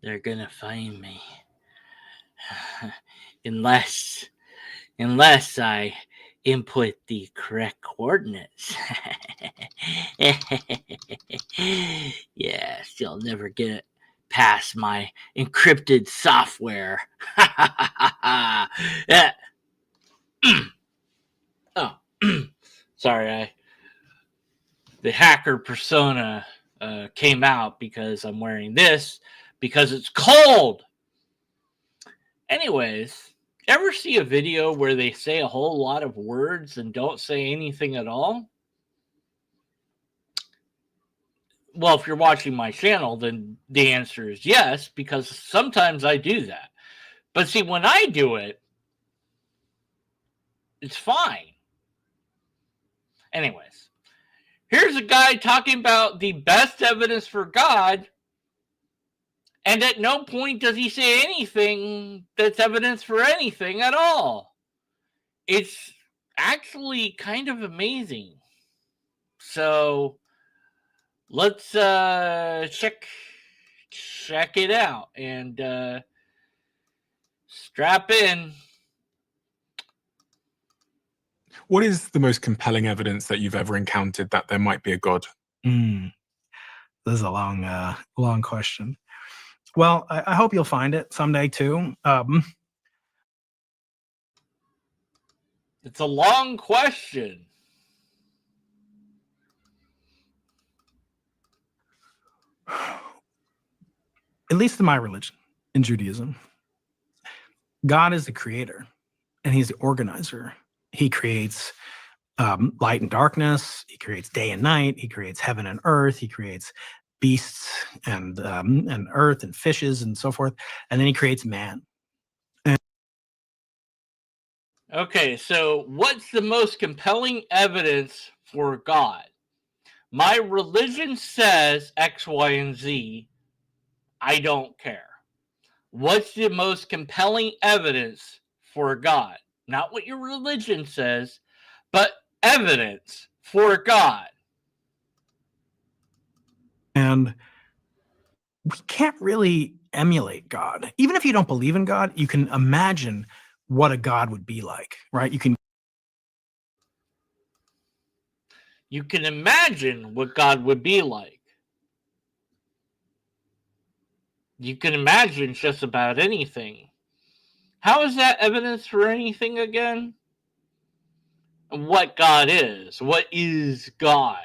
they're gonna find me. unless unless I input the correct coordinates. Yes, you'll never get past my encrypted software. Yeah. Oh, sorry, the hacker persona came out because I'm wearing this because it's cold. Anyways, ever see a video where they say a whole lot of words and don't say anything at all? Well, if you're watching my channel, then the answer is yes, because sometimes I do that. But see, when I do it, it's fine. Anyways, here's a guy talking about the best evidence for God, and at no point does he say anything that's evidence for anything at all. It's actually kind of amazing. So let's check it out and strap in. What is the most compelling evidence that you've ever encountered that there might be a God? This is a long question. Well, I hope you'll find it someday too. It's a long question. At least in my religion, in Judaism, God is the creator and he's the organizer. He creates light and darkness. He creates day and night. He creates heaven and earth. He creates beasts and earth and fishes and so forth. And then he creates man. Okay, so what's the most compelling evidence for God? My religion says X, Y, and Z. I don't care. What's the most compelling evidence for God? Not what your religion says, but evidence for God. And we can't really emulate God. Even if you don't believe in God, you can imagine what a God would be like, right? You can imagine what God would be like. You can imagine just about anything. How is that evidence for anything again? What God is. What is God?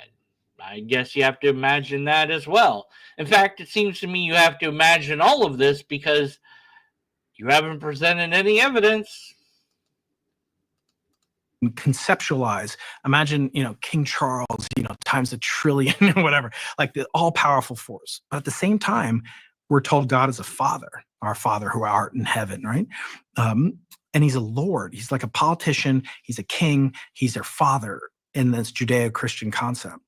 I guess you have to imagine that as well. In fact, it seems to me you have to imagine all of this because you haven't presented any evidence. conceptualize. Imagine, King Charles, times a trillion or whatever, like the all-powerful force. But at the same time, we're told God is a father, our Father who art in heaven, right? And he's a Lord. He's like a politician. He's a king. He's their father in this Judeo-Christian concept.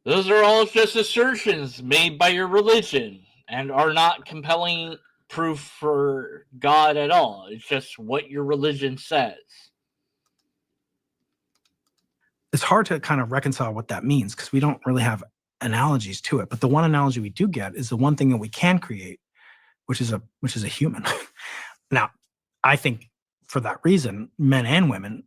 Those are all just assertions made by your religion and are not compelling proof for God at all. It's just what your religion says. It's hard to kind of reconcile what that means because we don't really have analogies to it. But the one analogy we do get is the one thing that we can create, which is a human. Now, I think for that reason, men and women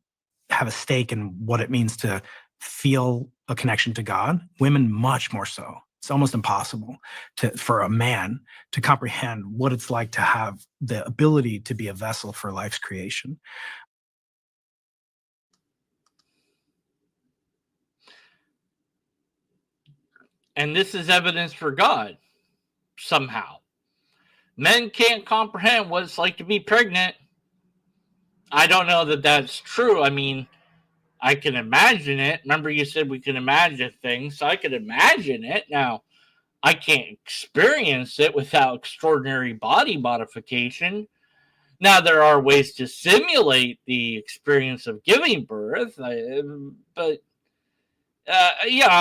have a stake in what it means to feel a connection to God. Women much more so. It's almost impossible for a man to comprehend what it's like to have the ability to be a vessel for life's creation. And this is evidence for God, somehow. Men can't comprehend what it's like to be pregnant. I don't know that that's true. I mean, I can imagine it. Remember you said we can imagine things, so I could imagine it. Now, I can't experience it without extraordinary body modification. Now, there are ways to simulate the experience of giving birth, but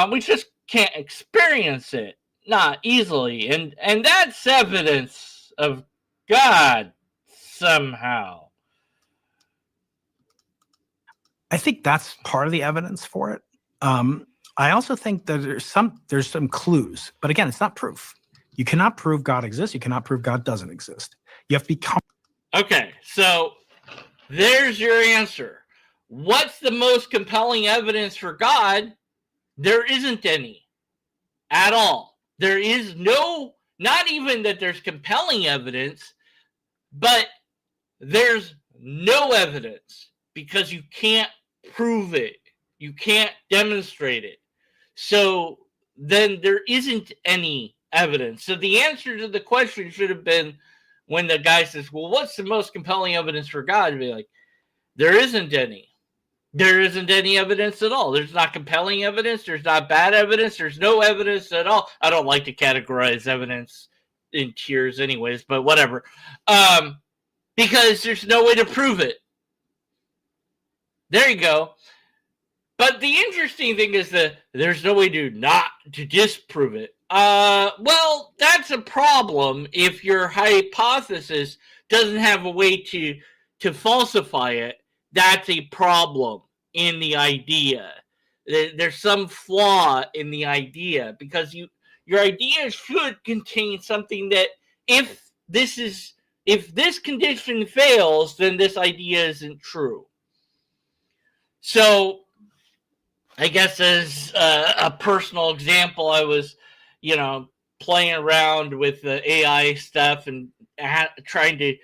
we just can't experience it, not easily, and that's evidence of God somehow. I think that's part of the evidence for it. I also think that there's some clues, but again, it's not proof. You cannot prove God exists. You cannot prove God doesn't exist. You have to be Okay, so there's your answer. What's the most compelling evidence for God? There isn't any at all. There is no, not even that there's compelling evidence, but there's no evidence because you can't prove it. You can't demonstrate it. So then there isn't any evidence. So the answer to the question should have been, when the guy says, well, what's the most compelling evidence for God? To be like, there isn't any. There isn't any evidence at all. There's not compelling evidence. There's not bad evidence. There's no evidence at all. I don't like to categorize evidence in tiers anyways, but whatever. Because there's no way to prove it. There you go. But the interesting thing is that there's no way to disprove it. Well, that's a problem if your hypothesis doesn't have a way to falsify it. That's a problem in the idea. There's some flaw in the idea because your idea should contain something that if this condition fails, then this idea isn't true. So I guess as a personal example, I was, playing around with the AI stuff and trying to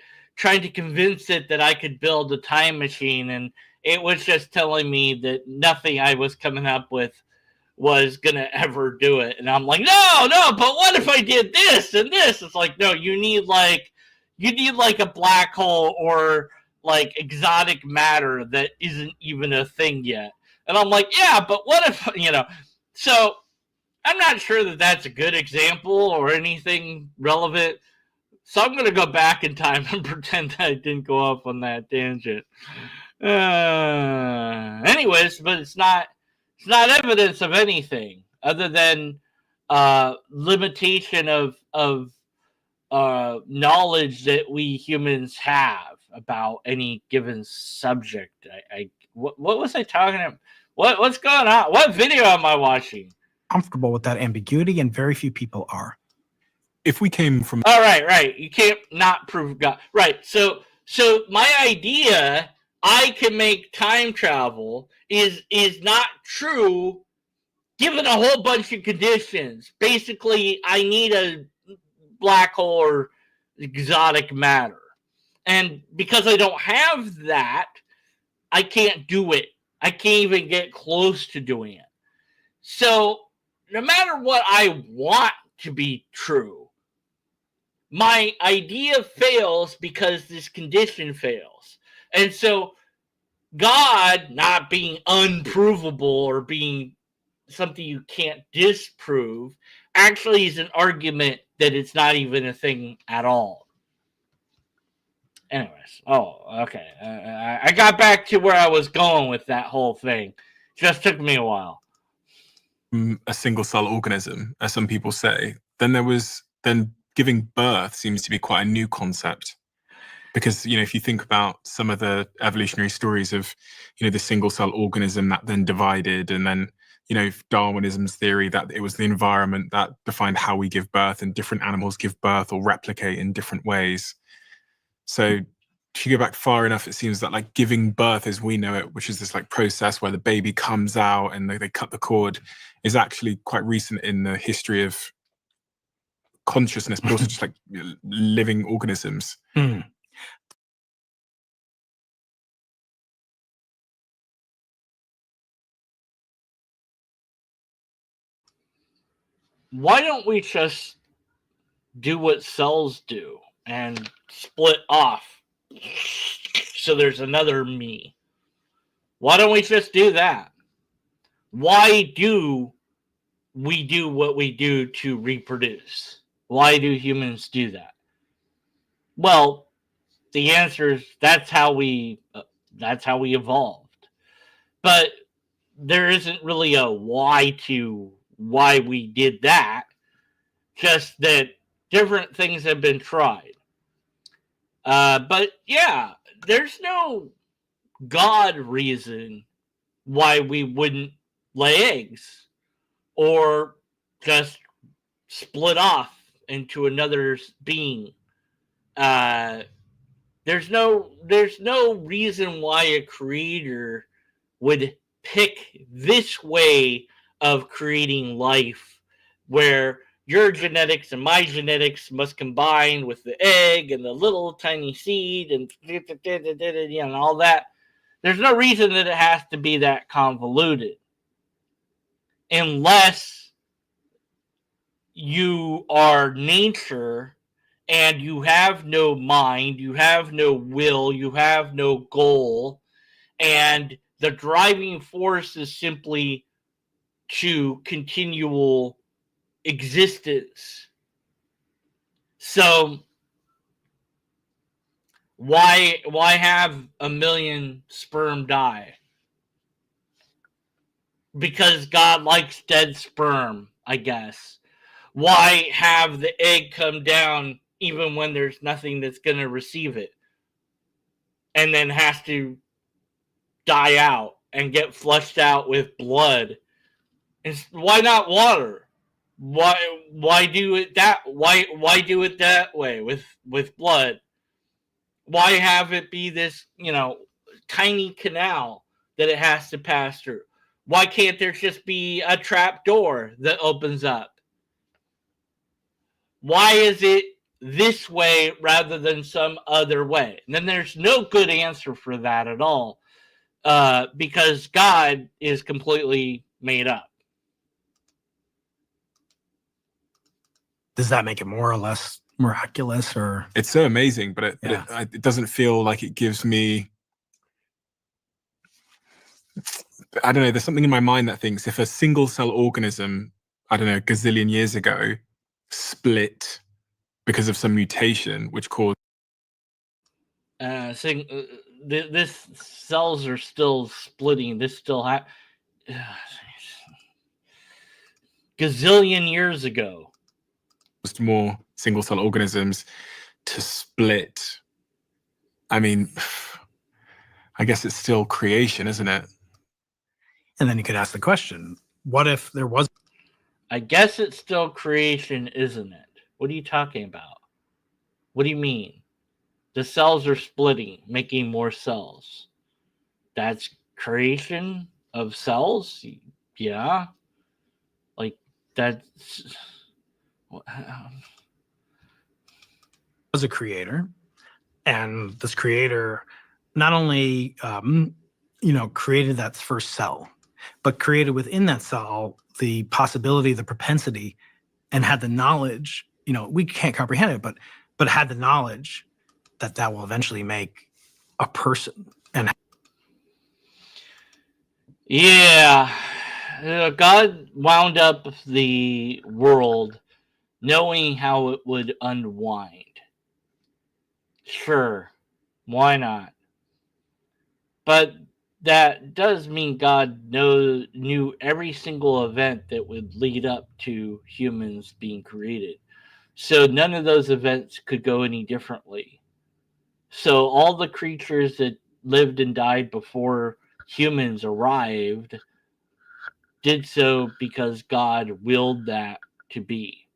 convince it that I could build a time machine, and it was just telling me that nothing I was coming up with was gonna ever do it. And I'm like, no, but what if I did this and this? It's like, no, you need like a black hole or like exotic matter that isn't even a thing yet. And I'm like, yeah, but what if, so I'm not sure that that's a good example or anything relevant. So I'm going to go back in time and pretend I didn't go off on that tangent. Anyways, but it's not evidence of anything other than limitation of knowledge that we humans have about any given subject. What was I talking about? What's going on? What video am I watching? Comfortable with that ambiguity, and very few people are. If we came from... All right. You can't not prove God. Right. So my idea, I can make time travel, is not true given a whole bunch of conditions. Basically, I need a black hole or exotic matter. And because I don't have that, I can't do it. I can't even get close to doing it. So no matter what I want to be true, my idea fails because this condition fails. And so God not being unprovable or being something you can't disprove actually is an argument that it's not even a thing at all. Anyways, okay. I got back to where I was going with that whole thing. Just took me a while. A single cell organism, as some people say, then giving birth seems to be quite a new concept. Because, if you think about some of the evolutionary stories of, the single cell organism that then divided, and then, Darwinism's theory that it was the environment that defined how we give birth, and different animals give birth or replicate in different ways. So if you go back far enough, it seems that like giving birth as we know it, which is this like process where the baby comes out and they cut the cord, is actually quite recent in the history of consciousness, but also just like living organisms. Why don't we just do what cells do and split off so there's another me? Why don't we just do that? Why do we do what we do to reproduce? Why do humans do that? Well, the answer is that's how we evolved. But there isn't really a why we did that. Just that different things have been tried. But yeah, there's no God reason why we wouldn't lay eggs or just split off into another being. There's no reason why a creator would pick this way of creating life, where your genetics and my genetics must combine with the egg and the little tiny seed and all that. There's no reason that it has to be that convoluted, unless you are nature and you have no mind, you have no will, you have no goal, and the driving force is simply to continual existence. So why have a million sperm die? Because God likes dead sperm, I guess. Why have the egg come down even when there's nothing that's going to receive it, and then has to die out and get flushed out with blood? And why not water? Why do it that why do it that way with blood? Why have it be this, tiny canal that it has to pass through? Why can't there just be a trap door that opens up? Why is it this way rather than some other way? And then there's no good answer for that at all, because God is completely made up. Does that make it more or less miraculous? Or It's so amazing, but it doesn't feel like it gives me, I don't know, there's something in my mind that thinks if a single cell organism, I don't know, a gazillion years ago split because of some mutation which caused this cells are still splitting. This still gazillion years ago. more single cell organisms to split. I mean, I guess it's still creation, isn't it? and then you could ask the question, what if there was? I guess it's still creation, isn't it? What are you talking about? What do you mean? The cells are splitting, making more cells. That's creation of cells? Yeah. Like, that's... was a creator, and this creator not only created that first cell, but created within that cell the possibility, the propensity, and had the knowledge. We can't comprehend it, but had the knowledge that will eventually make a person. And yeah, God wound up the world knowing how it would unwind. Sure, why not? But that does mean God knew every single event that would lead up to humans being created. So none of those events could go any differently. So all the creatures that lived and died before humans arrived did so because God willed that to be.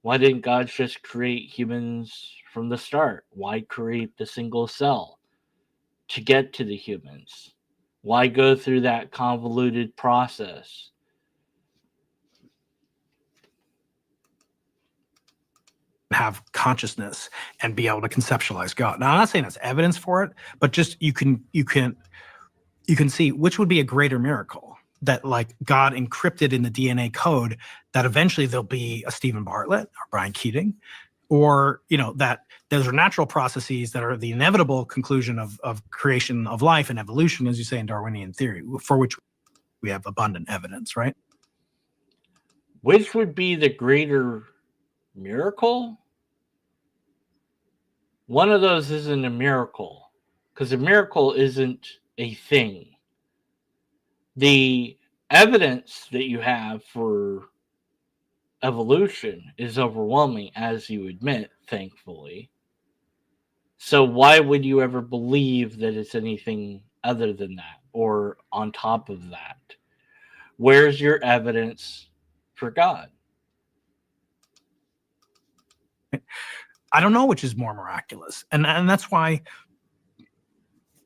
Why didn't God just create humans from the start? Why create the single cell to get to the humans? Why go through that convoluted process? have consciousness and be able to conceptualize God. Now, I'm not saying that's evidence for it, but just you can see which would be a greater miracle, that like God encrypted in the DNA code that eventually there'll be a Stephen Bartlett or Brian Keating, or that those are natural processes that are the inevitable conclusion of creation of life and evolution, as you say in Darwinian theory, for which we have abundant evidence, right? Which would be the greater miracle? One of those isn't a miracle, because a miracle isn't a thing. The evidence that you have for evolution is overwhelming, as you admit, thankfully. So why would you ever believe that it's anything other than that or on top of that? Where's your evidence for God? I don't know which is more miraculous, and that's why,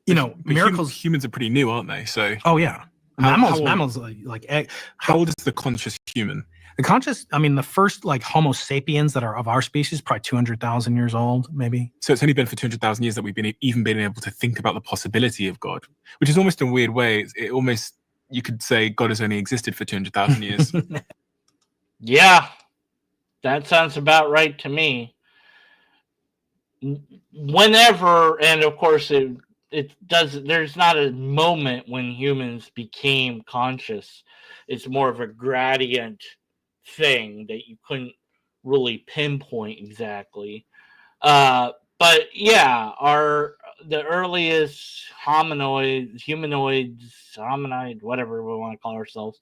But miracles. humans are pretty new, aren't they? So Oh yeah, how mammals like egg. how old is the conscious human? The conscious, I mean, the first like Homo sapiens that are of our species, probably 200,000 years old, maybe. So it's only been for 200,000 years that we've been able to think about the possibility of God, which is almost in a weird way. It almost, you could say God has only existed for 200,000 years. Yeah, that sounds about right to me. Whenever, and of course it does, there's not a moment when humans became conscious. It's more of a gradient thing that you couldn't really pinpoint exactly. But yeah, the earliest hominid, whatever we want to call ourselves,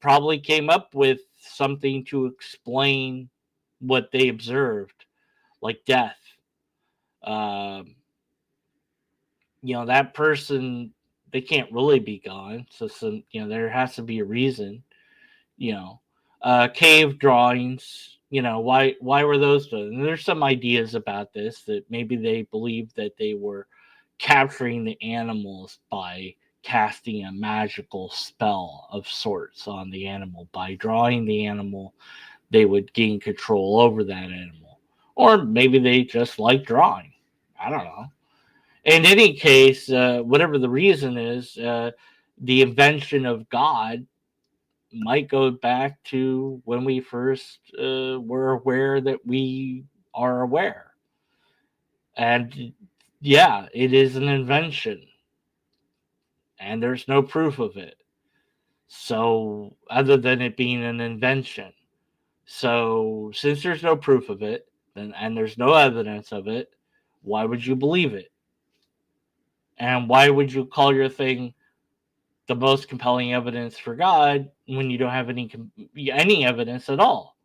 probably came up with something to explain what they observed, like death. Um, that person, they can't really be gone. So there has to be a reason. Cave drawings. Why were those done? And there's some ideas about this, that maybe they believed that they were capturing the animals by casting a magical spell of sorts on the animal. By drawing the animal, they would gain control over that animal. Or maybe they just like drawing. I don't know. In any case, whatever the reason is, the invention of God might go back to when we first were aware that we are aware. And yeah, it is an invention, and there's no proof of it. So, other than it being an invention. So, since there's no proof of it, and there's no evidence of it, why would you believe it? And why would you call your thing the most compelling evidence for God when you don't have any evidence at all?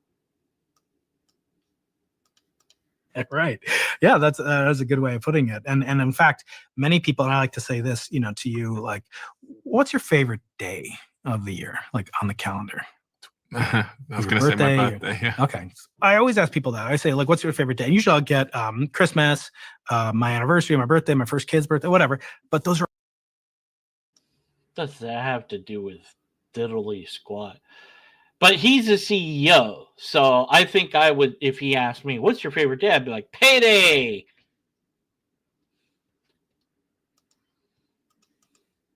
Right. Yeah, that's a good way of putting it. And in fact, many people, and I like to say this, to you, like, what's your favorite day of the year, like on the calendar? I was going to say my birthday. Yeah. Okay. I always ask people that. I say, like, what's your favorite day? And usually I'll get Christmas, my anniversary, my birthday, my first kid's birthday, whatever. But those are. Does that have to do with diddly squat? But he's a CEO, so I think I would, if he asked me, what's your favorite day? I'd be like, payday.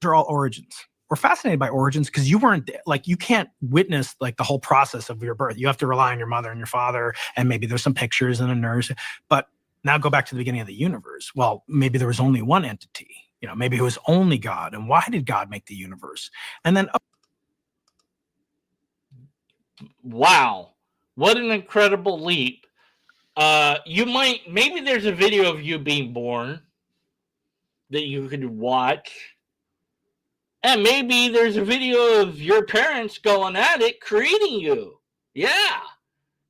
Those are all origins. We're fascinated by origins because you weren't, like, you can't witness like the whole process of your birth. You have to rely on your mother and your father, and maybe there's some pictures and a nurse. But now go back to the beginning of the universe. Well, maybe there was only one entity. Maybe it was only God. And why did God make the universe? And then, wow, what an incredible leap. Maybe there's a video of you being born that you could watch. And maybe there's a video of your parents going at it, creating you. Yeah.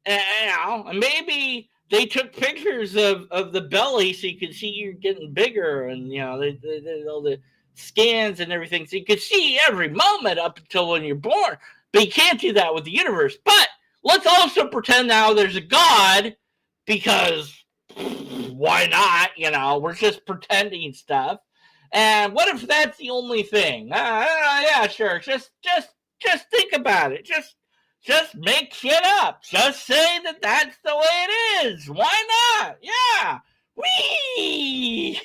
And maybe they took pictures of the belly so you could see you're getting bigger, and all the scans and everything, so you could see every moment up until when you're born. But you can't do that with the universe. But let's also pretend now there's a God, because why not? We're just pretending stuff. And what if that's the only thing? Yeah, sure. Just think about it. Just make shit up. Just say that that's the way it is. Why not? Yeah. Whee!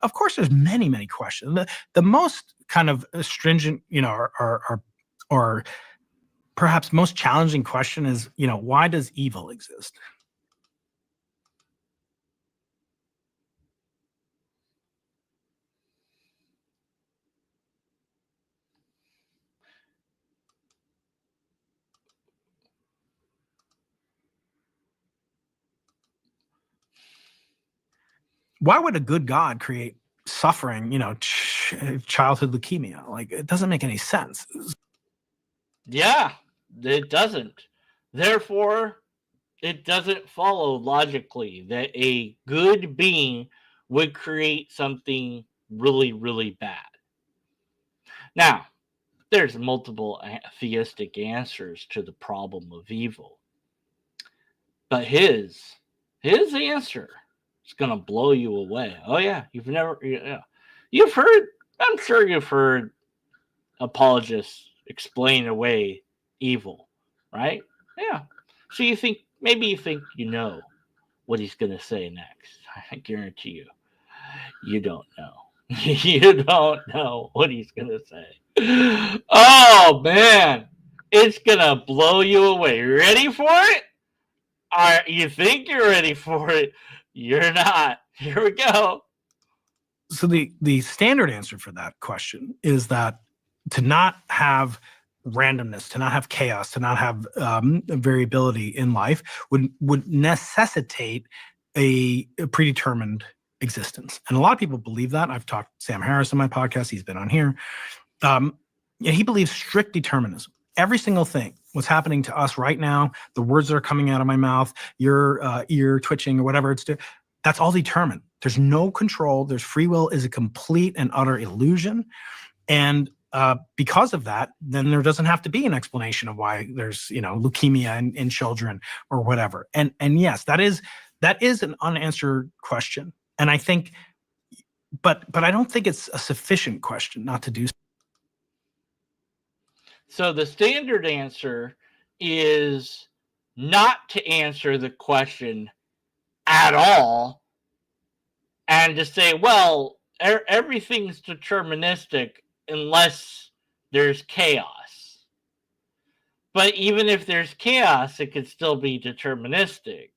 of course, there's many, many questions. The most kind of stringent, or perhaps most challenging question is, why does evil exist? Why would a good God create suffering, childhood leukemia? Like, it doesn't make any sense. Yeah, it doesn't. Therefore, it doesn't follow logically that a good being would create something really, really bad. Now, there's multiple theistic answers to the problem of evil. But his answer is going to blow you away. Oh yeah, you've heard. I'm sure you've heard apologists explain away evil, right? Yeah. So maybe you think you know what he's going to say next. I guarantee you don't know. You don't know what he's going to say. Oh man, it's going to blow you away. Ready for it? You think you're ready for it? You're not. Here we go. So the standard answer for that question is that to not have randomness, to not have chaos, to not have variability in life would necessitate a predetermined existence. And a lot of people believe that. I've talked to Sam Harris on my podcast. He's been on here. He believes strict determinism. Every single thing, what's happening to us right now, the words that are coming out of my mouth, your ear twitching or whatever it's doing, that's all determined. There's no control. There's free will is a complete and utter illusion. And because of that, then there doesn't have to be an explanation of why there's, leukemia in children or whatever. And yes, that is an unanswered question. And I think, but I don't think it's a sufficient question not to do so. So the standard answer is not to answer the question at all and to say, well, everything's deterministic unless there's chaos. But even if there's chaos, it could still be deterministic.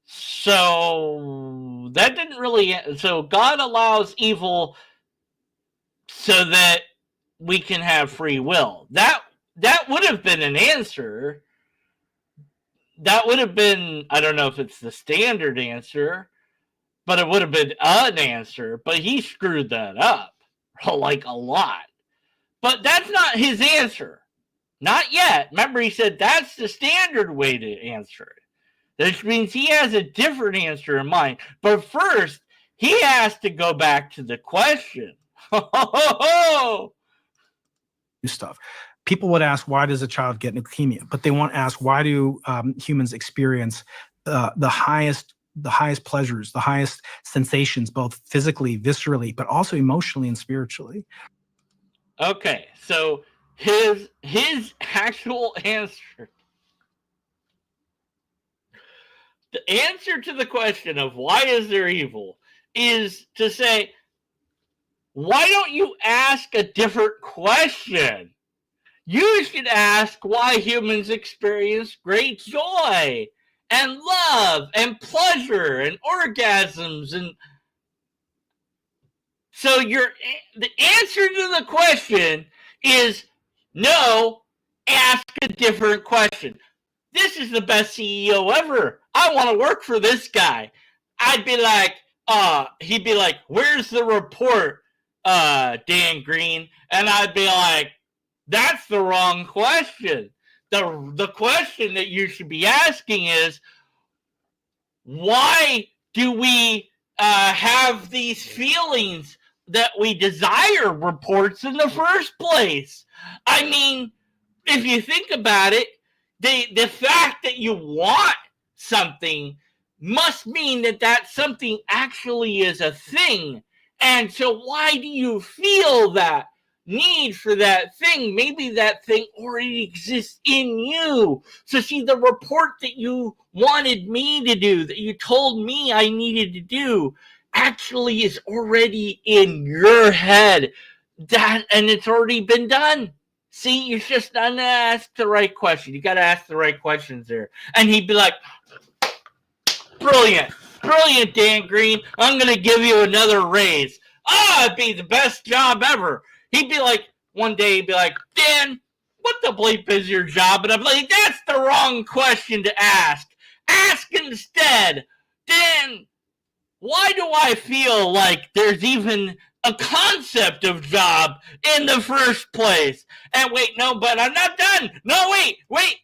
So that didn't really... So God allows evil so that we can have free will. That would have been an answer. That would have been, I don't know if it's the standard answer, but it would have been an answer. But he screwed that up, like a lot. But that's not his answer. Not yet. Remember, he said that's the standard way to answer it. Which means he has a different answer in mind. But first, he has to go back to the question. Stuff. People would ask, why does a child get leukemia? But they won't ask, why do humans experience the highest pleasures, the highest sensations, both physically, viscerally, but also emotionally and spiritually? Okay, so his actual answer, the answer to the question of why is there evil is to say, why don't you ask a different question? You should ask why humans experience great joy and love and pleasure and orgasms. And so the answer to the question is no, ask a different question. This is the best CEO ever. I want to work for this guy. I'd be like, he'd be like, where's the report, Dan Green? And I'd be like, that's the wrong question. The question that you should be asking is, why do we have these feelings that we desire reports in the first place? I mean, if you think about it, the fact that you want something must mean that something actually is a thing. And so why do you feel that need for that thing? Maybe that thing already exists in you. So see, the report that you wanted me to do, that you told me I needed to do, actually is already in your head. And it's already been done. See, you're just not gonna ask the right question. You gotta ask the right questions there. And he'd be like, brilliant, Dan Green. I'm gonna give you another raise. It'd be the best job ever. He'd be like, one day he'd be like, Dan, what the bleep is your job? And I'm like, that's the wrong question to ask. Ask instead, Dan, why do I feel like there's even a concept of job in the first place? And wait, no, but I'm not done. No, wait.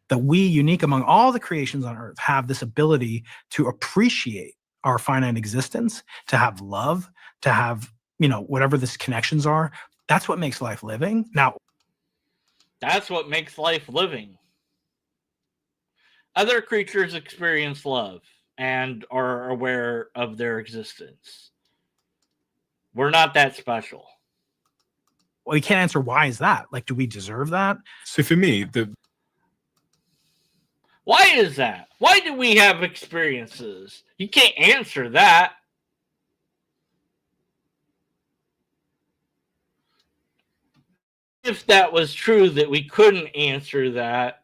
That we, unique among all the creations on earth, have this ability to appreciate our finite existence, to have love, to have, whatever these connections are. That's what makes life living. Now, that's what makes life living. Other creatures experience love and are aware of their existence. We're not that special. Well, you can't answer why is that? Like, do we deserve that? So for me, Why is that? Why do we have experiences? You can't answer that. If that was true that we couldn't answer that,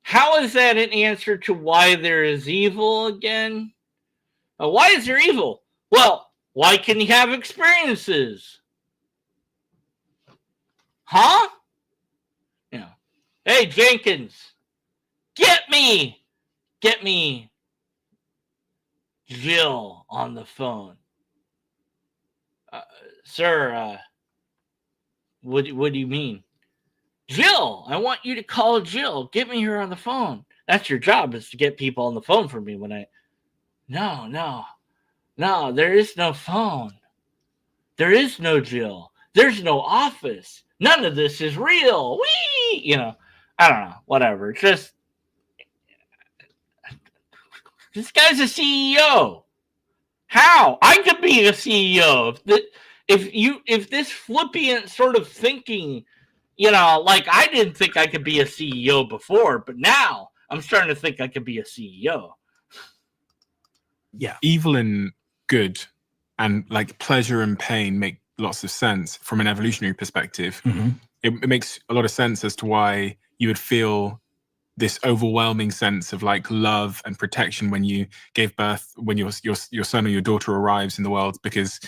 how is that an answer to why there is evil again? Why is there evil? Well, why can you have experiences? Huh? Yeah. Hey, Jenkins, get me Jill on the phone. Sir, what do you mean? Jill, I want you to call Jill. Get me her on the phone. That's your job, is to get people on the phone for me when I... No, there is no phone. There is no Jill. There's no office. None of this is real. Whee! I don't know. Whatever. Just... This guy's a CEO. How? I could be a CEO. If this flippant sort of thinking, like I didn't think I could be a CEO before, but now I'm starting to think I could be a CEO. Yeah. Evil and good and like pleasure and pain make lots of sense from an evolutionary perspective. Mm-hmm. It makes a lot of sense as to why you would feel this overwhelming sense of like love and protection when you gave birth, when your son or your daughter arrives in the world, because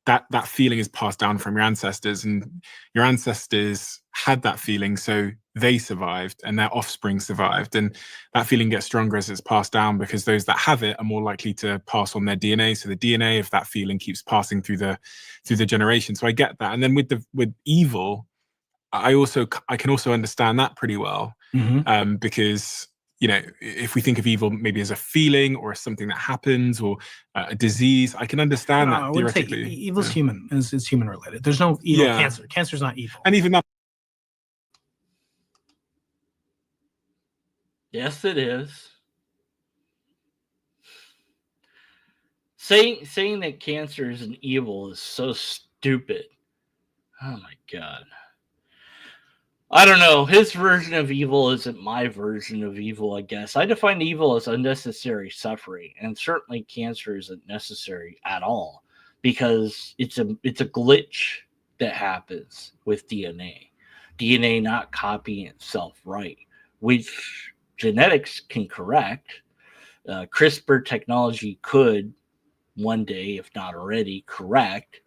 that feeling is passed down from your ancestors, and your ancestors had that feeling, so they survived and their offspring survived, and that feeling gets stronger as it's passed down because those that have it are more likely to pass on their DNA. So the DNA of that feeling keeps passing through the generation. So I get that, and then with evil, I can also understand that pretty well, because if we think of evil maybe as a feeling or as something that happens or a disease, I can understand that theoretically. Evil's human. It's human related. There's no evil. Cancer. Cancer's not evil. And even that. Yes, it is. Saying that cancer is an evil is so stupid. Oh my God. I don't know. His version of evil isn't my version of evil, I guess. I define evil as unnecessary suffering, and certainly cancer isn't necessary at all because it's a glitch that happens with DNA. DNA not copying itself right, which genetics can correct. CRISPR technology could one day, if not already, correct.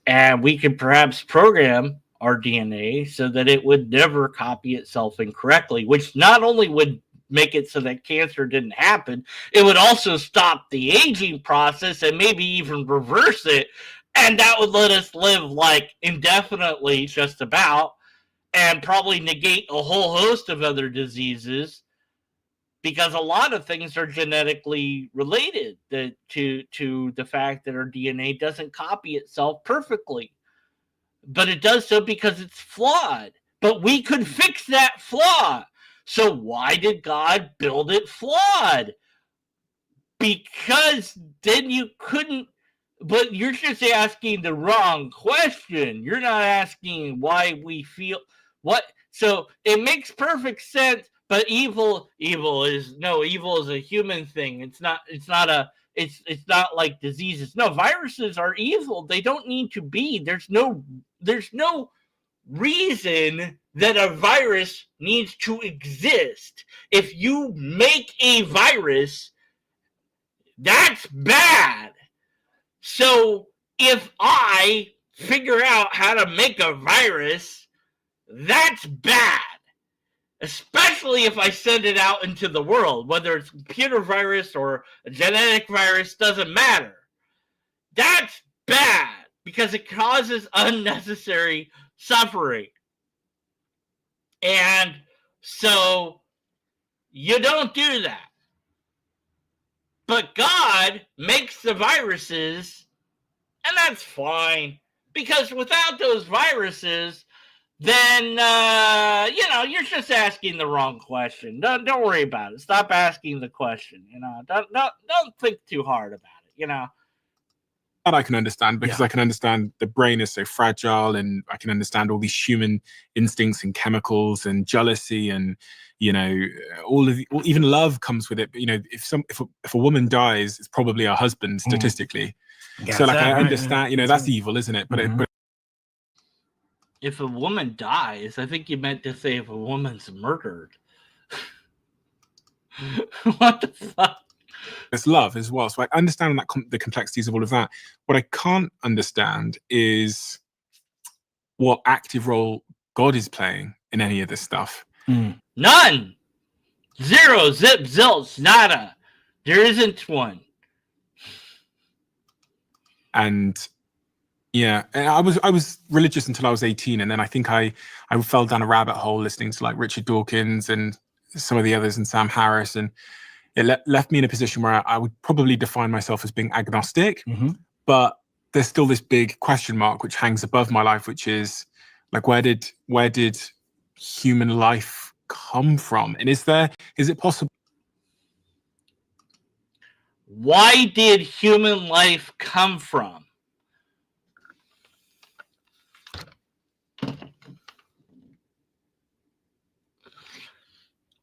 And we could perhaps program our DNA so that it would never copy itself incorrectly, which not only would make it so that cancer didn't happen, it would also stop the aging process and maybe even reverse it. And that would let us live like indefinitely, just about, and probably negate a whole host of other diseases, because a lot of things are genetically related to the fact that our DNA doesn't copy itself perfectly. But it does so because it's flawed. But we could fix that flaw. So why did God build it flawed? Because then you couldn't... But you're just asking the wrong question. You're not asking why we feel... What? So it makes perfect sense, but evil is a human thing. It's not like diseases. No, viruses are evil. They don't need to be. There's no reason that a virus needs to exist. If you make a virus, that's bad. So if I figure out how to make a virus, that's bad. Especially if I send it out into the world, whether it's a computer virus or a genetic virus, doesn't matter. That's bad because it causes unnecessary suffering. And so you don't do that. But God makes the viruses, and that's fine, because without those viruses, then you're just asking the wrong question. Don't worry about it. Stop asking the question. Don't think too hard about it. That I can understand, because I can understand the brain is so fragile, and I can understand all these human instincts and chemicals and jealousy, and even love comes with it. But if a woman dies, it's probably her husband statistically. So I understand. That's evil, isn't it? But if a woman dies, I think you meant to say if a woman's murdered. What the fuck? It's love as well. So I understand the complexities of all of that. What I can't understand is what active role God is playing in any of this stuff. None. Zero, zip, zilch, nada. There isn't one. And yeah, I was religious until I was 18, and then I think I fell down a rabbit hole listening to like Richard Dawkins and some of the others and Sam Harris, and it left me in a position where I would probably define myself as being agnostic, but there's still this big question mark which hangs above my life, which is like, where did human life come from? And is it possible? Why did human life come from?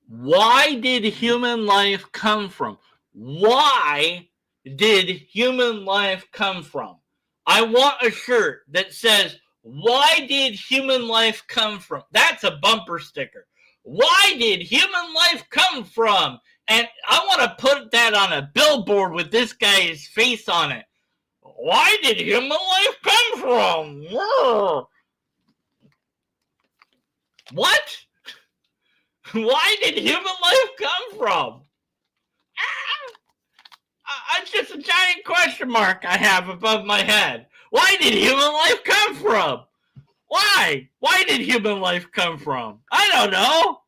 Why did human life come from? Why did human life come from? I want a shirt that says, why did human life come from? That's a bumper sticker. Why did human life come from? And I want to put that on a billboard with this guy's face on it. Why did human life come from? What? Why did human life come from? It's just a giant question mark I have above my head. Why did human life come from? Why? Why did human life come from? I don't know.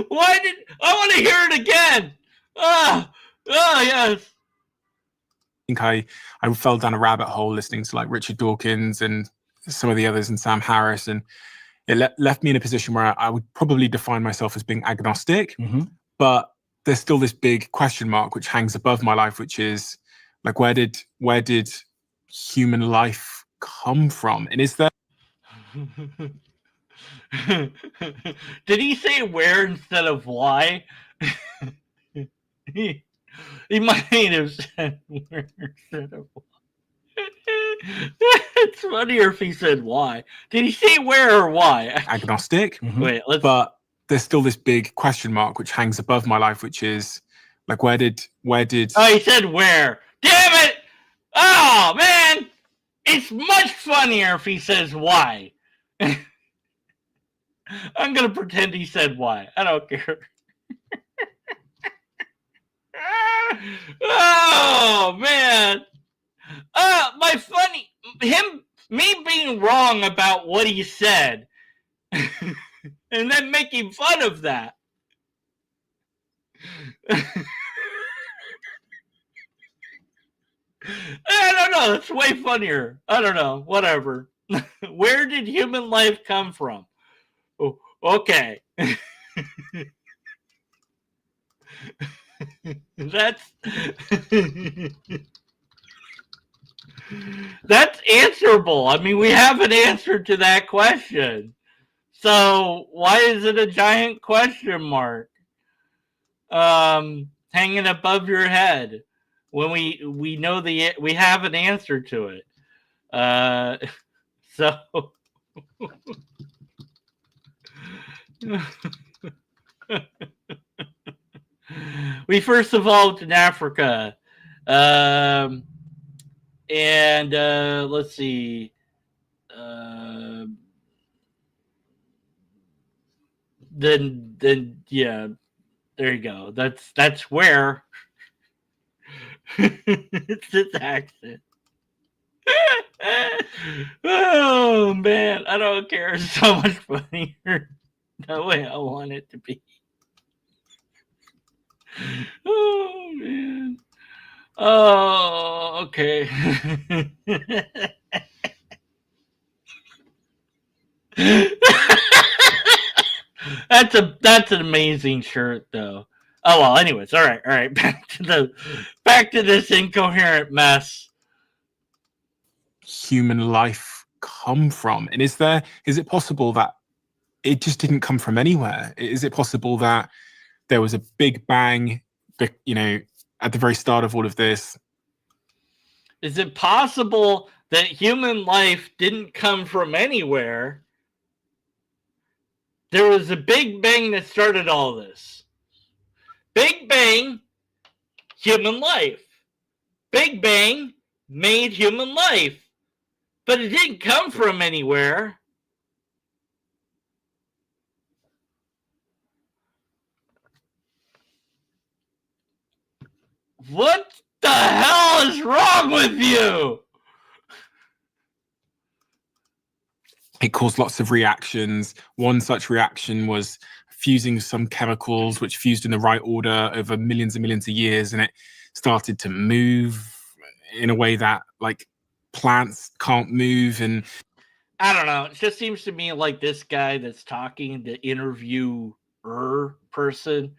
Why did I want to hear it again? Oh yes. I think I fell down a rabbit hole listening to like Richard Dawkins and some of the others and Sam Harris, and it left me in a position where I would probably define myself as being agnostic, but there's still this big question mark which hangs above my life, which is like, where did human life come from? And is there did he say where instead of why? he might have said where instead of why. It's funnier if he said why. Did he say where or why? Agnostic. Wait, but there's still this big question mark which hangs above my life, which is like, where did Oh, he said where. Damn it! Oh man! It's much funnier if he says why. I'm gonna pretend he said why. I don't care. Oh man! Me being wrong about what he said, and then making fun of that. I don't know. It's way funnier. I don't know. Whatever. Where did human life come from? Oh, okay. That's answerable. I mean, we have an answer to that question. So why is it a giant question mark hanging above your head when we know we have an answer to it? So we first evolved in Africa. And let's see. Then yeah, there you go. That's where it's this accent. Oh man, I don't care. It's so much funnier the way I want it to be. Oh man. Oh, okay. That's an amazing shirt though. Oh well, anyways, all right. Back to this incoherent mess. Human life come from? And is it possible that it just didn't come from anywhere? Is it possible that there was a big bang, you know, at the very start of all of this? Is it possible that human life didn't come from anywhere? There was a big bang that started all this. Big bang, human life. Big bang made human life. But it didn't come from anywhere. What the hell is wrong with you? It caused lots of reactions. One such reaction was fusing some chemicals, which fused in the right order over millions and millions of years, and it started to move in a way that, like, plants can't move. And I don't know. It just seems to me like this guy that's talking, the interviewer person,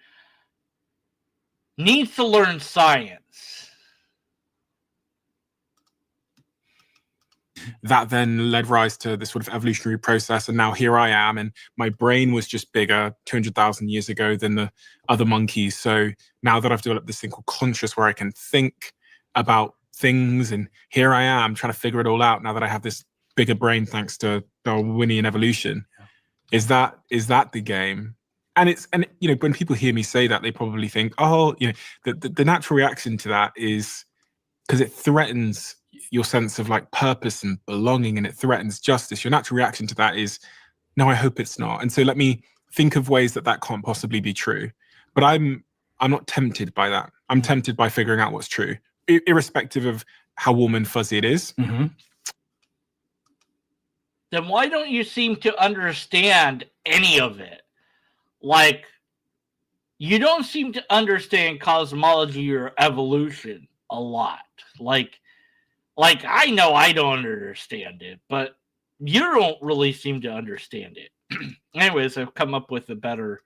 needs to learn science. that then led rise to this sort of evolutionary process. And now here I am, and my brain was just bigger 200,000 years ago than the other monkeys. So now that I've developed this thing called conscious, where I can think about things, and here I am trying to figure it all out now that I have this bigger brain thanks to Darwinian evolution. Yeah. Is that the game? And you know, when people hear me say that, they probably think, oh, you know, the natural reaction to that is because it threatens your sense of like purpose and belonging, and it threatens justice. Your natural reaction to that is, no, I hope it's not. And so let me think of ways that can't possibly be true. But I'm not tempted by that. I'm tempted by figuring out what's true, irrespective of how warm and fuzzy it is. Mm-hmm. Then why don't you seem to understand any of it? Like, you don't seem to understand cosmology or evolution a lot. Like I know I don't understand it, but you don't really seem to understand it. Anyways, I've come up with a better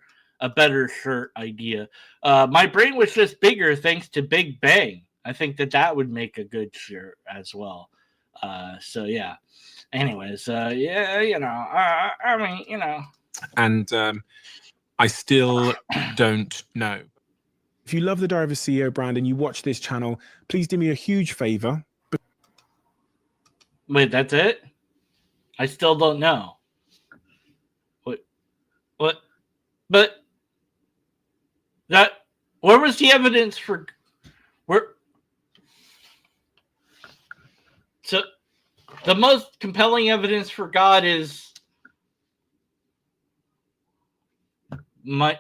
shirt idea. My brain was just bigger thanks to Big Bang. I think that would make a good shirt as well. So yeah. Anyways, yeah, you know, I mean, you know. And I still don't know. If you love the Diary of a CEO brand and you watch this channel, please do me a huge favor. Wait, that's it? I still don't know. What? But where was the evidence for where? So the most compelling evidence for God is what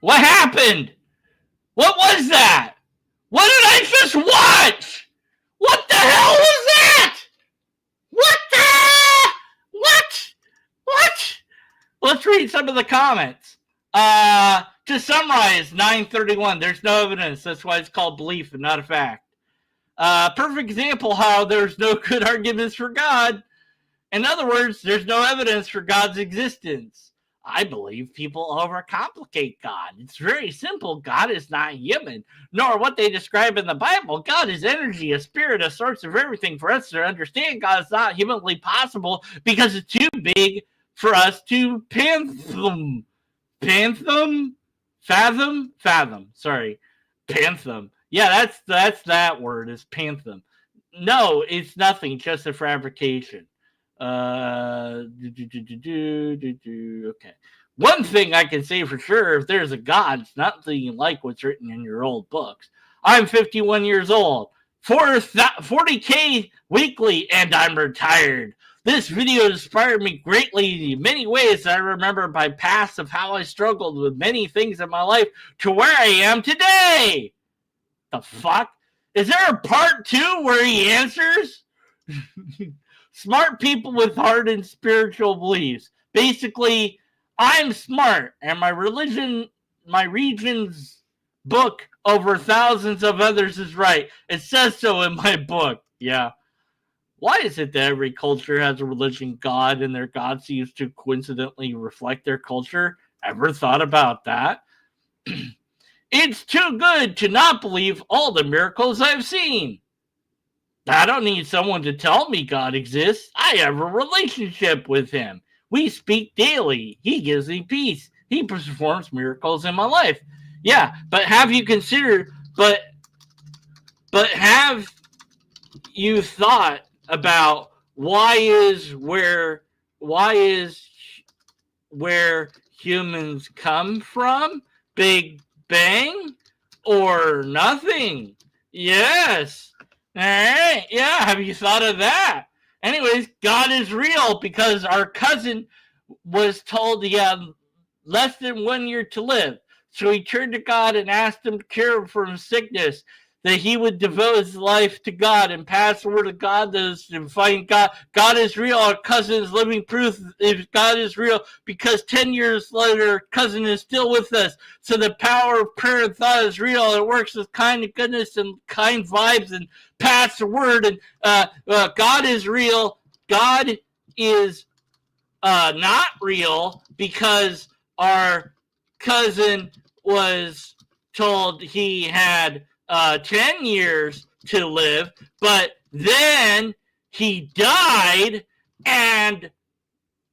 happened? What was that? What did I just watch? What the hell was that? What? Let's read some of the comments. To summarize, 931, there's no evidence. That's why it's called belief and not a fact. Perfect example how there's no good arguments for God. In other words, there's no evidence for God's existence. I believe people overcomplicate God. It's very simple. God is not human, nor what they describe in the Bible. God is energy, a spirit, a source of everything. For us to understand God is not humanly possible because it's too big for us to fathom. Sorry, panthum. Yeah, that's that word is panthum. No, it's nothing, just a fabrication. Okay. One thing I can say for sure, if there's a God, it's nothing like what's written in your old books. I'm 51 years old, 40K weekly, and I'm retired. This video inspired me greatly in many ways. I remember my past of how I struggled with many things in my life to where I am today. The fuck? Is there a part 2 where he answers? Smart people with heart and spiritual beliefs. Basically, I'm smart, and my region's book over thousands of others is right. It says so in my book. Yeah. Why is it that every culture has a religion god and their god seems to coincidentally reflect their culture? Ever thought about that? It's too good to not believe all the miracles I've seen. I don't need someone to tell me God exists. I have a relationship with him. We speak daily. He gives me peace. He performs miracles in my life. Yeah, but have you considered, but have you thought about why is where humans come from? Big Bang or nothing? Yes. All right. Yeah. Have you thought of that? Anyways, God is real because our cousin was told he had less than 1 year to live. So he turned to God and asked him to cure him from sickness, that he would devote his life to God and pass the word of God and find God. God is real. Our cousin is living proof if God is real, because 10 years later, our cousin is still with us. So the power of prayer and thought is real. It works with kind of goodness and kind vibes and pass the word. And God is real. God is not real because our cousin was told he had 10 years to live, but then he died, and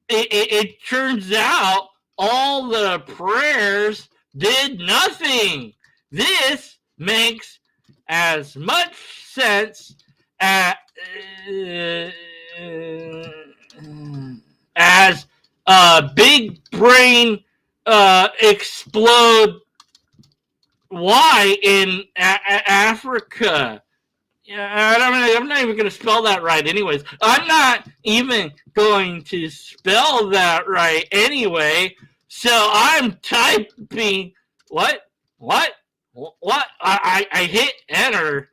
it turns out all the prayers did nothing. This makes as much sense as big brain explode. Why in Africa? Yeah, I'm not even going to spell that right. Anyways, I'm not even going to spell that right anyway. So I'm typing what? I hit enter.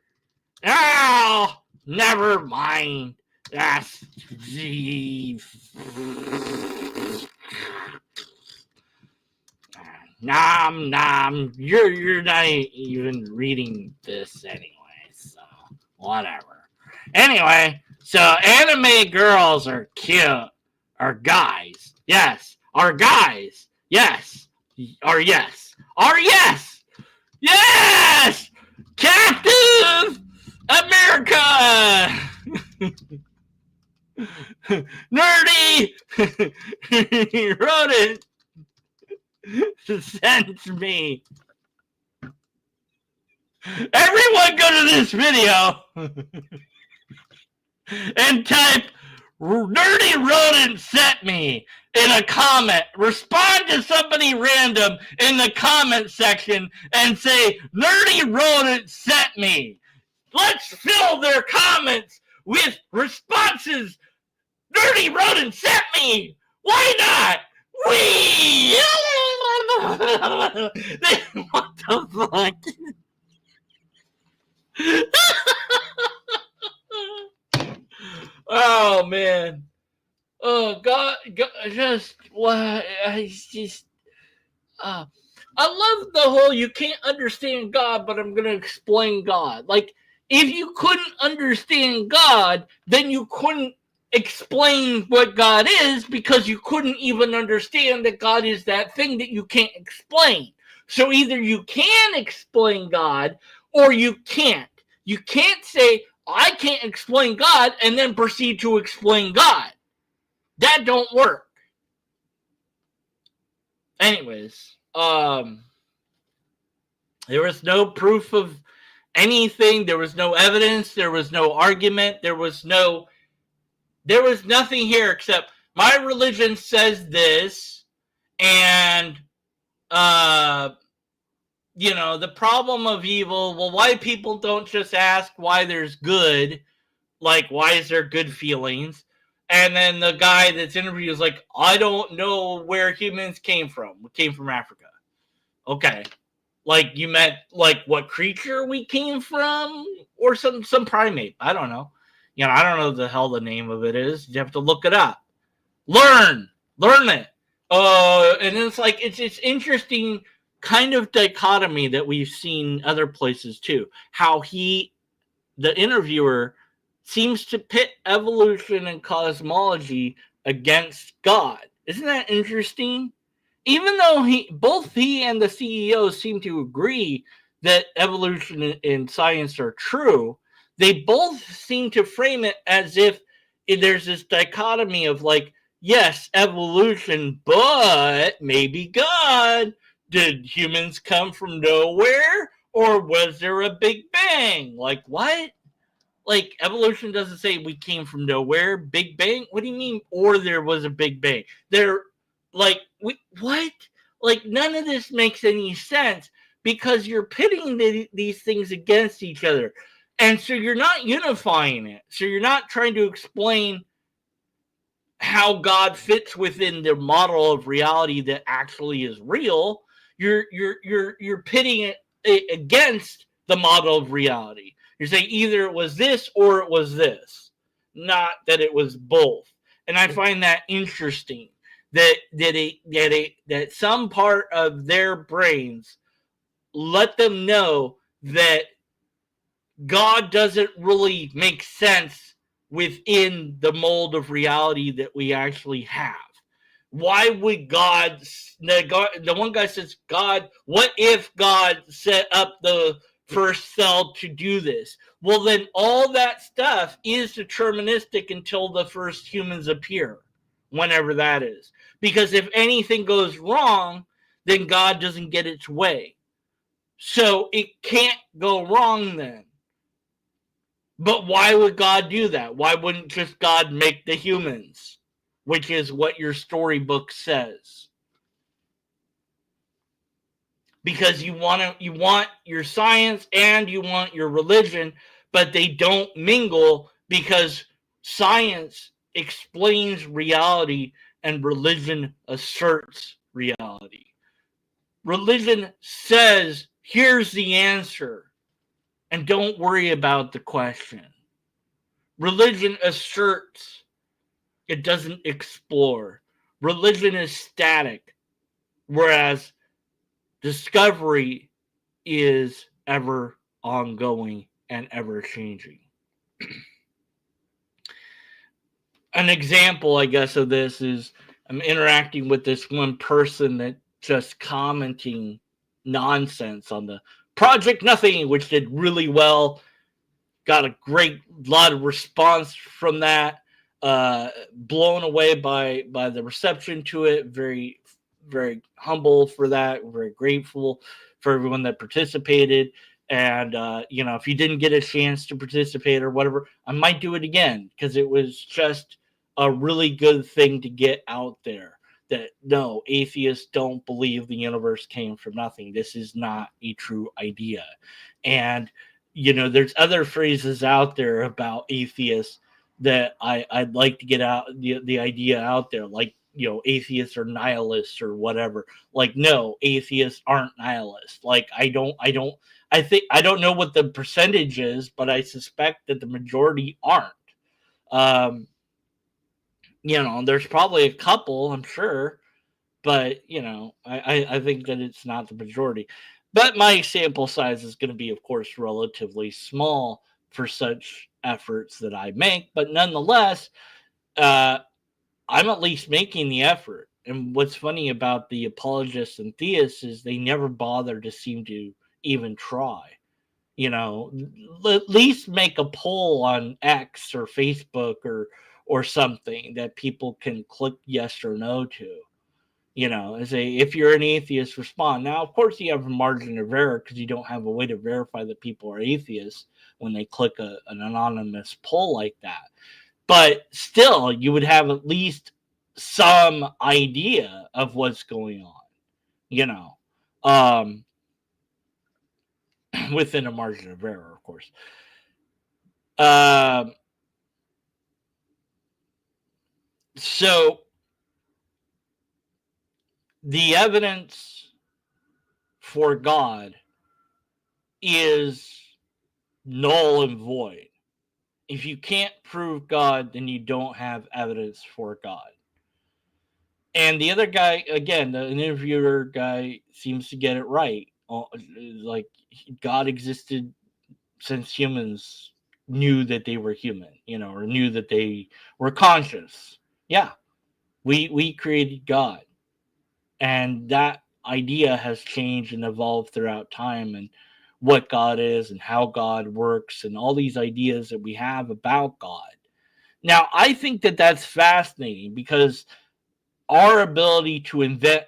Oh, never mind. That's the. Nom. You're not even reading this anyway, so whatever. Anyway, so anime girls are cute. Are guys. Yes. Are guys. Yes. Are yes. Are yes. Yes! Captain America! Nerdy rodent sends me. Everyone go to this video and type nerdy rodent sent me in a comment. Respond to somebody random in the comment section and say nerdy rodent sent me. Let's fill their comments with responses. Nerdy rodent sent me. Why not? What the fuck? Oh man. Oh God, just what? I love the whole you can't understand God, but I'm gonna explain God. Like, if you couldn't understand God, then you couldn't explain what God is, because you couldn't even understand that God is that thing that you can't explain. So either you can explain God or you can't. You can't say, I can't explain God, and then proceed to explain God. That don't work. Anyways, there was no proof of anything. There was no evidence. There was no argument. There was nothing here except my religion says this, and the problem of evil. Well, why people don't just ask why there's good, like why is there good feelings? And then the guy that's interviewed is like, I don't know where humans came from. We came from Africa. Okay. Like you meant like what creature we came from, or some primate. I don't know. I don't know the hell the name of it is. You have to look it up. Learn it. And it's like it's interesting kind of dichotomy that we've seen other places too. How the interviewer, seems to pit evolution and cosmology against God. Isn't that interesting? Even though both he and the CEO seem to agree that evolution and science are true, they both seem to frame it as if there's this dichotomy of like, yes, evolution, but maybe God. Did humans come from nowhere, or was there a big bang? Like, what? Like, evolution doesn't say we came from nowhere. Big bang? What do you mean? Or there was a big bang? Like, what? Like, none of this makes any sense because you're pitting these things against each other. And so you're not unifying it. So you're not trying to explain how God fits within the model of reality that actually is real. You're pitting it against the model of reality. You're saying either it was this or it was this, not that it was both. And I find that interesting that some part of their brains let them know that God doesn't really make sense within the mold of reality that we actually have. Why would the one guy says, God, what if God set up the first cell to do this? Well, then all that stuff is deterministic until the first humans appear, whenever that is. Because if anything goes wrong, then God doesn't get its way. So it can't go wrong then. But why would God do that? Why wouldn't just God make the humans? Which is what your storybook says. Because you want your science and you want your religion, but they don't mingle because science explains reality and religion asserts reality. Religion says, here's the answer, and don't worry about the question. Religion asserts, it doesn't explore. Religion is static, whereas discovery is ever ongoing and ever changing. An example, I guess, of this is I'm interacting with this one person that just commenting nonsense on the Project Nothing, which did really well. Got a great lot of response from that. Blown away by the reception to it. Very, very humble for that. Very grateful for everyone that participated. And if you didn't get a chance to participate or whatever, I might do it again because it was just a really good thing to get out there. That no, atheists don't believe the universe came from nothing. This is not a true idea. And there's other phrases out there about atheists that I'd like to get out the idea out there, like atheists are nihilists or whatever. Like, no, atheists aren't nihilists. Like, I don't know what the percentage is, but I suspect that the majority aren't. There's probably a couple, I'm sure, but I think that it's not the majority. But my sample size is going to be, of course, relatively small for such efforts that I make. But nonetheless, I'm at least making the effort. And what's funny about the apologists and theists is they never bother to seem to even try. At least make a poll on X or Facebook or something that people can click yes or no to. If you're an atheist, respond. Now, of course, you have a margin of error because you don't have a way to verify that people are atheists when they click an anonymous poll like that. But still, you would have at least some idea of what's going on, within a margin of error, of course. So the evidence for God is null and void. If you can't prove God, then you don't have evidence for God. And the other guy, again, the interviewer guy seems to get it right. Like, God existed since humans knew that they were human, or knew that they were conscious. Yeah, we created God. And that idea has changed and evolved throughout time, and what God is and how God works and all these ideas that we have about God. Now, I think that that's fascinating because our ability to invent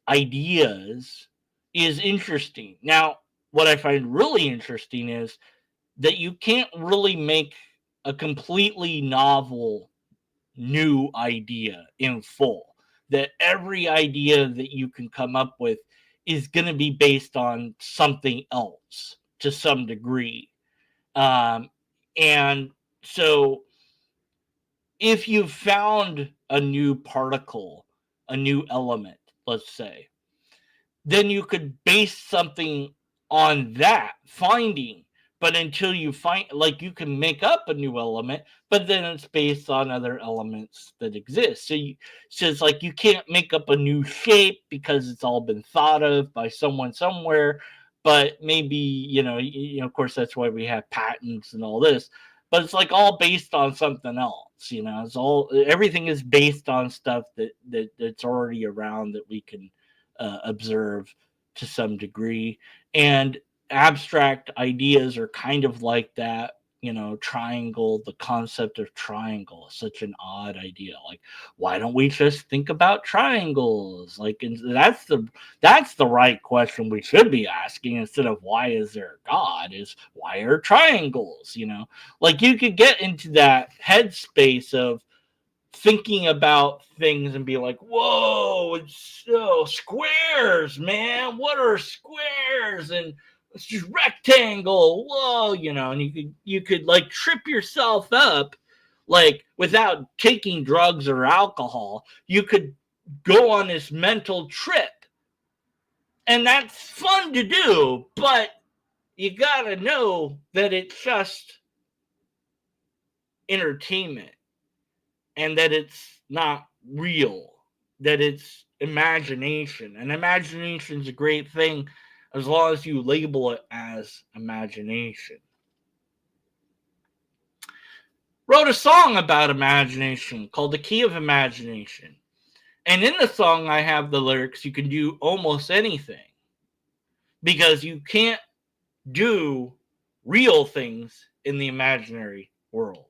ideas is interesting. Now, what I find really interesting is that you can't really make a completely novel new idea in full. That every idea that you can come up with is going to be based on something else to some degree. And so if you found a new particle, a new element, let's say, then you could base something on that finding. But until you find, like, you can make up a new element, but then it's based on other elements that exist. So it's like you can't make up a new shape because it's all been thought of by someone somewhere. But maybe, of course, that's why we have patents and all this. But it's like all based on something else. It's everything is based on stuff that's already around that we can observe to some degree. And abstract ideas are kind of like that. Triangle, the concept of triangle is such an odd idea. Like, why don't we just think about triangles? Like, and that's the right question we should be asking, instead of why is there a God, is why are triangles? Like, you could get into that headspace of thinking about things and be like, whoa, it's so squares, man. What are squares? And it's just rectangle. Whoa, and you could like trip yourself up, like, without taking drugs or alcohol. You could go on this mental trip. And that's fun to do, but you gotta know that it's just entertainment, and that it's not real, that it's imagination. And imagination is a great thing as long as you label it as imagination. Wrote a song about imagination called The Key of Imagination. And in the song, I have the lyrics, you can do almost anything, because you can't do real things in the imaginary world.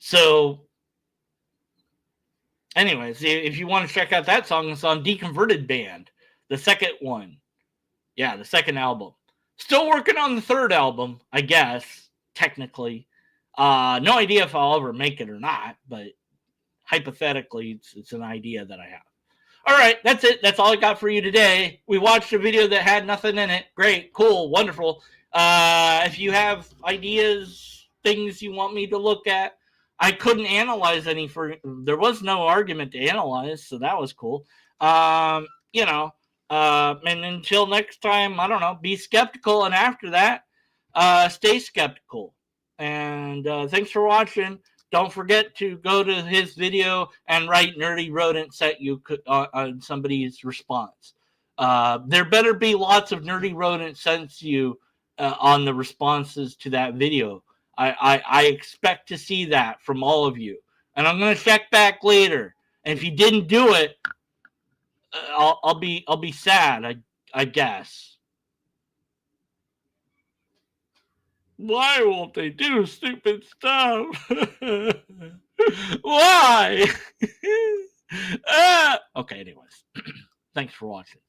So, anyways, if you want to check out that song, it's on Deconverted Band, the second one. Yeah, the second album. Still working on the third album, I guess, technically. No idea if I'll ever make it or not, but hypothetically, it's an idea that I have. All right, that's it. That's all I got for you today. We watched a video that had nothing in it. Great, cool, wonderful. If you have ideas, things you want me to look at, I couldn't analyze any there was no argument to analyze, so that was cool. And until next time, I don't know, be skeptical, and after that, stay skeptical. And thanks for watching. Don't forget to go to his video and write "nerdy rodent" set you on somebody's response. There better be lots of nerdy rodent sent to you on the responses to that video. I expect to see that from all of you, and I'm going to check back later. And if you didn't do it, I'll be sad. I guess. Why won't they do stupid stuff? Why? Okay, anyways. Thanks for watching.